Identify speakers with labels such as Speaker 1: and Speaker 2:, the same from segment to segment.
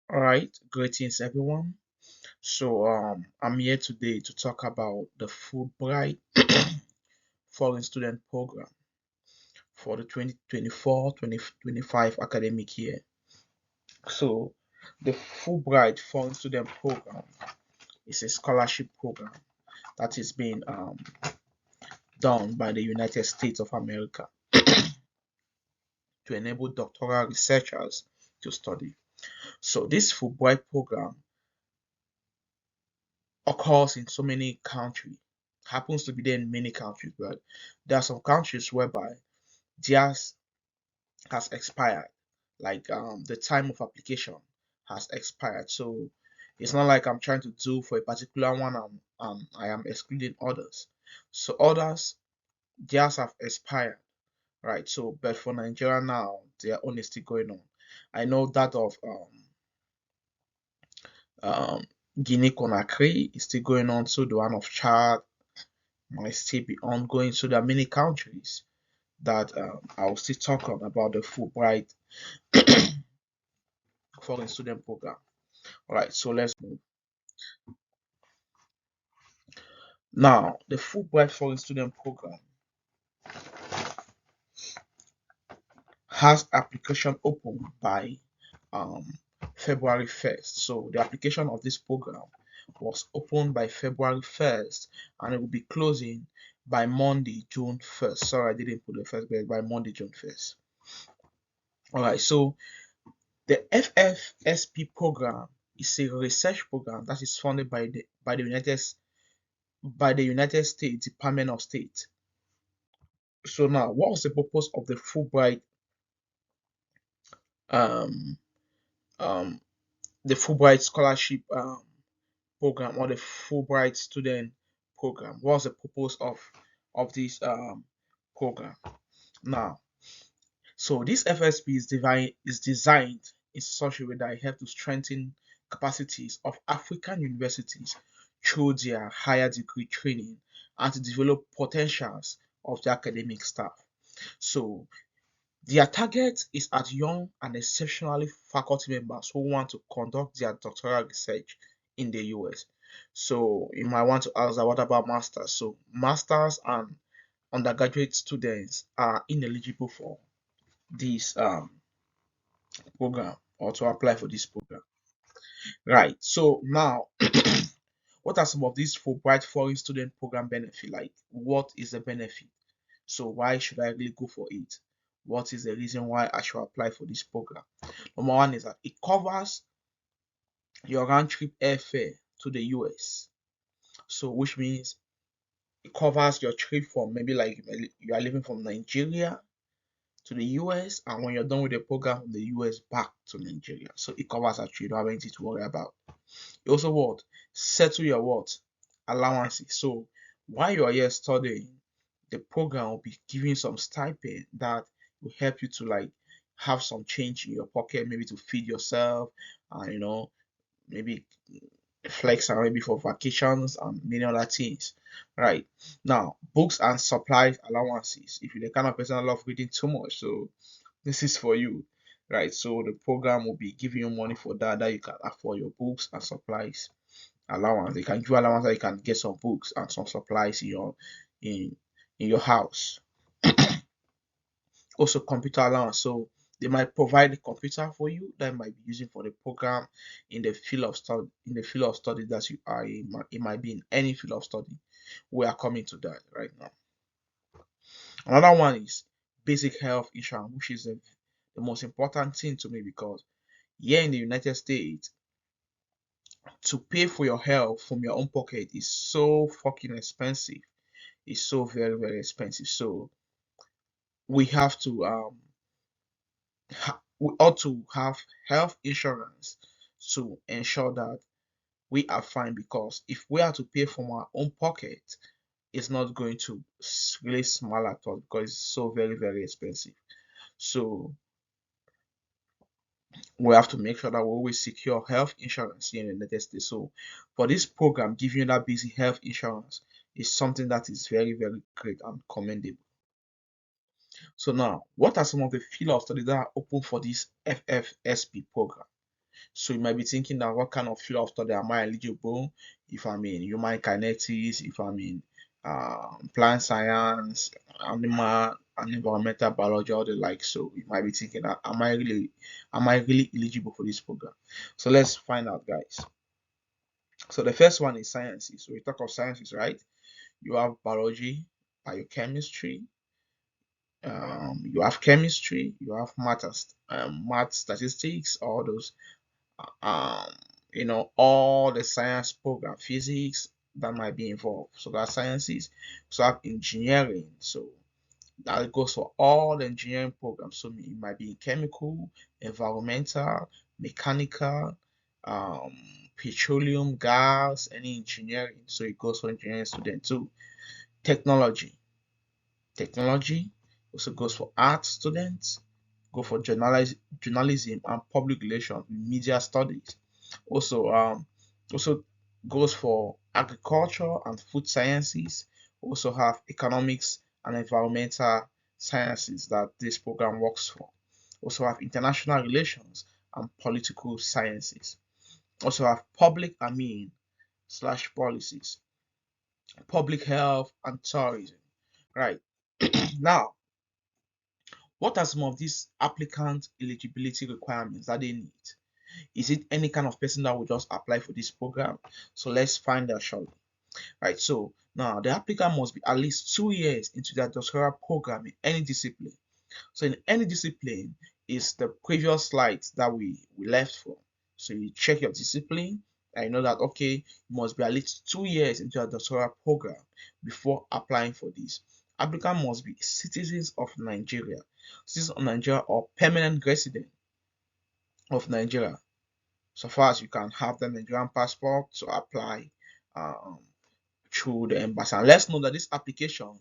Speaker 1: All right, greetings everyone. I'm here today to talk about the Fulbright Foreign Student Program for the 2024-2025 academic year. So, the Fulbright Foreign Student Program is a scholarship program that is being done by the United States of America to enable doctoral researchers to study. So, this Fulbright program occurs in so many countries, happens to be there in many countries, but there are some countries whereby theirs has expired, like the time of application has expired. So it's not like I'm trying to do for a particular one and I am excluding others. So others, theirs have expired, right? So but for Nigeria now, their own is still going on. I know that of um Guinea Conakry is still going on, so the one of Chad might still be ongoing. So there are many countries that I'll still talk on about the Fulbright foreign student program. All right, so let's move. Now, the Fulbright foreign student program has application open by um, February 1st. So the application of this program was opened by February 1st and it will be closing by Monday, June 1st. Sorry, I didn't put the first, but by Monday, June 1st. All right, so the FFSP program is a research program that is funded by the United States Department of State. So now, what was the purpose of the um, um, Fulbright scholarship program or the Fulbright student program? What was the purpose of this program? Now, so this FSP is designed in such a way that it helps to strengthen capacities of African universities through their higher degree training and to develop potentials of the academic staff. So their target is at young and exceptionally faculty members who want to conduct their doctoral research in the US. So you might want to ask that what about masters? So masters and undergraduate students are ineligible for this program or to apply for this program. Right. So now, what are some of these Fulbright foreign student program benefit? Like, what is the benefit? So why should I really go for it? What is the reason why I should apply for this program? Number one is that it covers your round trip airfare to the US. So which means it covers your trip from maybe like you are living from Nigeria to the US, and when you're done with the program from the US back to Nigeria. So it covers that you don't have anything to worry about. You also what? Settle your what? Allowances. So while you are here studying, the program will be giving some stipend that will help you to like have some change in your pocket, maybe to feed yourself, and maybe flex and maybe for vacations and many other things. Right. Now, books and supplies allowances. If you're the kind of person that love reading too much, so this is for you. Right. So the program will be giving you money for that you can afford your books and supplies allowance. They can give you allowance that you can get some books and some supplies in in your house. Also computer allowance. So they might provide a computer for you that you might be using for the program in the field of study that you are in. It might be in any field of study. We are coming to that right now. Another one is basic health insurance, which is the most important thing to me because here in the United States, to pay for your health from your own pocket is so fucking expensive. It's so very, very expensive. So we have to we ought to have health insurance to ensure that we are fine, because if we are to pay from our own pocket, it's not going to really smile at us because it's so very, very expensive. So we have to make sure that we always secure health insurance here in the United States. So for this program, giving you that basic health insurance is something that is very, very great and commendable. So now, what are some of the field of study that are open for this FFSP program? So you might be thinking that what kind of field of study am I eligible? If I'm in human kinetics, if I'm in plant science, animal and environmental biology, all the like. So you might be thinking that am I really eligible for this program? So let's find out, guys. So the first one is sciences. So we talk of sciences, right? You have biology, biochemistry, you have chemistry, you have math, statistics, all those, um, all the science program, physics that might be involved. So that's sciences. So I have engineering. So that goes for all the engineering programs. So it might be chemical, environmental, mechanical, um, petroleum, gas, any engineering. So it goes for engineering students too. Technology. Technology also goes for art students, go for journalism and public relations, media studies. Also goes for agriculture and food sciences. Also have economics and environmental sciences that this program works for. Also have international relations and political sciences. Also have public admin slash policies, public health and tourism. Right. Now, what are some of these applicant eligibility requirements that they need? Is it any kind of person that will just apply for this program? So let's find out shortly. Right. So now the applicant must be at least 2 years into their doctoral program in any discipline. So in any discipline is the previous slides that we left from. So you check your discipline and you know that okay, you must be at least 2 years into a doctoral program before applying for this. Applicant must be citizens of Nigeria, or permanent resident of Nigeria. So far as you can have the Nigerian passport to apply um, through the embassy. And let's know that this application,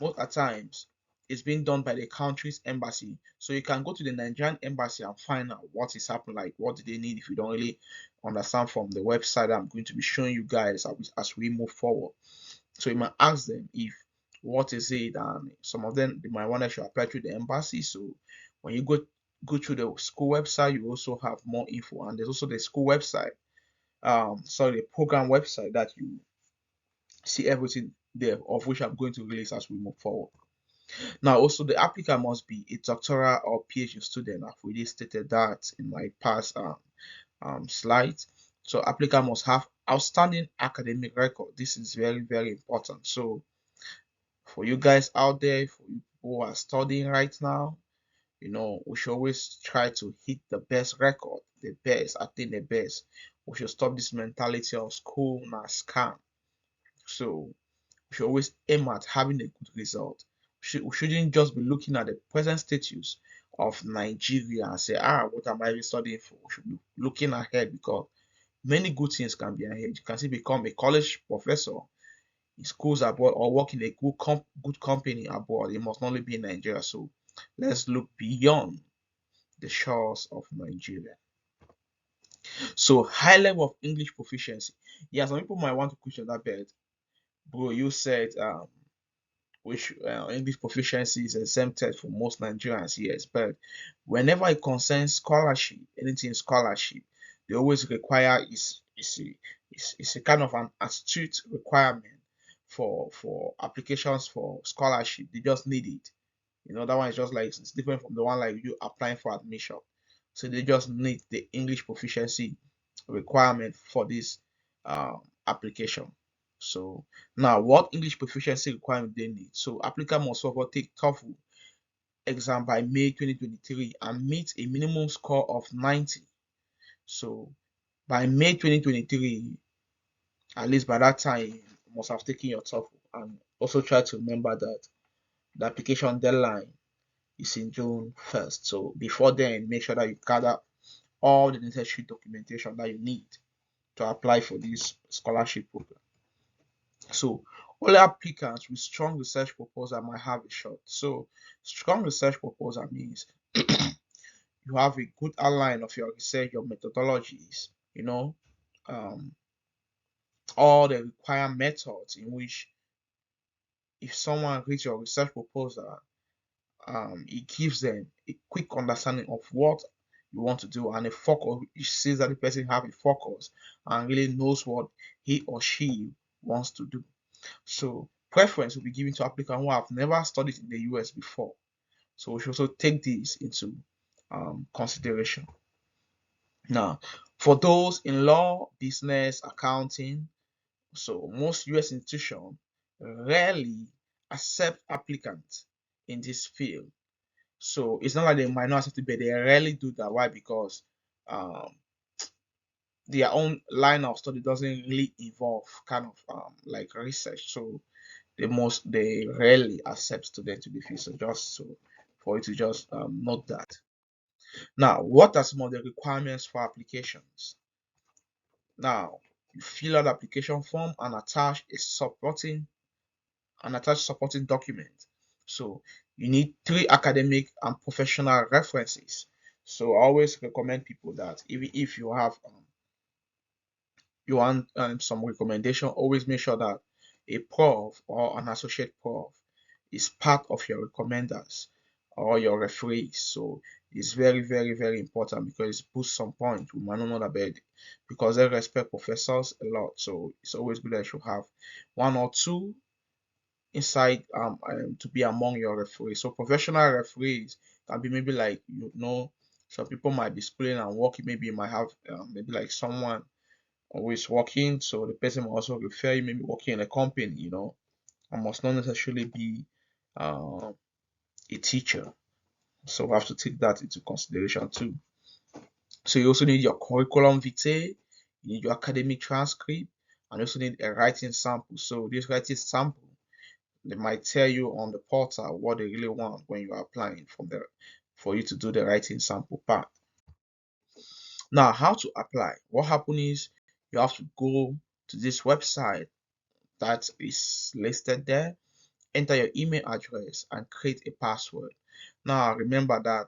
Speaker 1: most at times, is being done by the country's embassy. So you can go to the Nigerian embassy and find out what is happening, like what do they need if you don't really understand from the website I'm going to be showing you guys as we move forward. So you might ask them if what is it, and some of them they might want to apply to the embassy. So when you go through the school website, you also have more info, and there's also the school website, sorry, the program website that you see everything there, of which I'm going to release as we move forward. Now, also the applicant must be a doctoral or PhD student. I've already stated that in my past slides. So applicant must have outstanding academic record. This is very, very important. So for you guys out there, for you who are studying right now, we should always try to hit the best record, the best, attain the best. We should stop this mentality of school na scam. So we should always aim at having a good result. We shouldn't just be looking at the present status of Nigeria and say, what am I even studying for? We should be looking ahead, because many good things can be ahead. You can still become a college professor in schools abroad or work in a good company abroad. It must not only be in Nigeria. So let's look beyond the shores of Nigeria. So high level of English proficiency. Yeah, some people might want to question that, bit. Bro, you said which English proficiency is exempted for most Nigerians, yes, but whenever it concerns scholarship, anything scholarship, they always require is a kind of an astute requirement for applications for scholarship. They just need it. That one is just like it's different from the one like you applying for admission. So they just need the English proficiency requirement for this application. So now, what English proficiency requirement they need? So applicant must also take TOEFL exam by May 2023 and meet a minimum score of 90. So by May 2023, at least by that time, you must have taken your TOEFL. And also try to remember that the application deadline is in June 1st. So before then, make sure that you gather all the necessary documentation that you need to apply for this scholarship program. So only applicants with strong research proposal might have a shot. So strong research proposal means you have a good outline of your research, your methodologies, um, all the required methods in which if someone reads your research proposal, it gives them a quick understanding of what you want to do, and a focus, it says that the person have a focus and really knows what he or she wants to do. So preference will be given to applicants who have never studied in the US before. So we should also take this into consideration. Now, for those in law, business, accounting, so most US institutions rarely accept applicants in this field. So it's not like they might not accept it, but they rarely do that. Why? Because um, their own line of study doesn't really involve kind of like research. So they rarely accept students to be field. So just so for you to just note that. Now, what are some of the requirements for applications? Now, you fill out the application form and attach supporting document. So you need 3 academic and professional references. So I always recommend people that even if you have you want some recommendation, always make sure that a prof or an associate prof is part of your recommenders or your referees. So it's very, very, very important because it boosts some point. We might not know that bed because they respect professors a lot. So it's always good that you should have 1 or 2 inside to be among your referees. So professional referees can be maybe like some people might be schooling and working. Maybe you might have maybe like someone always working, so the person will also refer you, maybe working in a company, and must not necessarily be a teacher. So we have to take that into consideration too. So you also need your curriculum vitae, you need your academic transcript, and you also need a writing sample. So this writing sample, they might tell you on the portal what they really want when you are applying for you to do the writing sample part. Now, how to apply? What happens is you have to go to this website that is listed there, enter your email address and create a password. Now remember that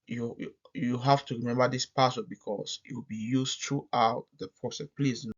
Speaker 1: you have to remember this password because it will be used throughout the process. Please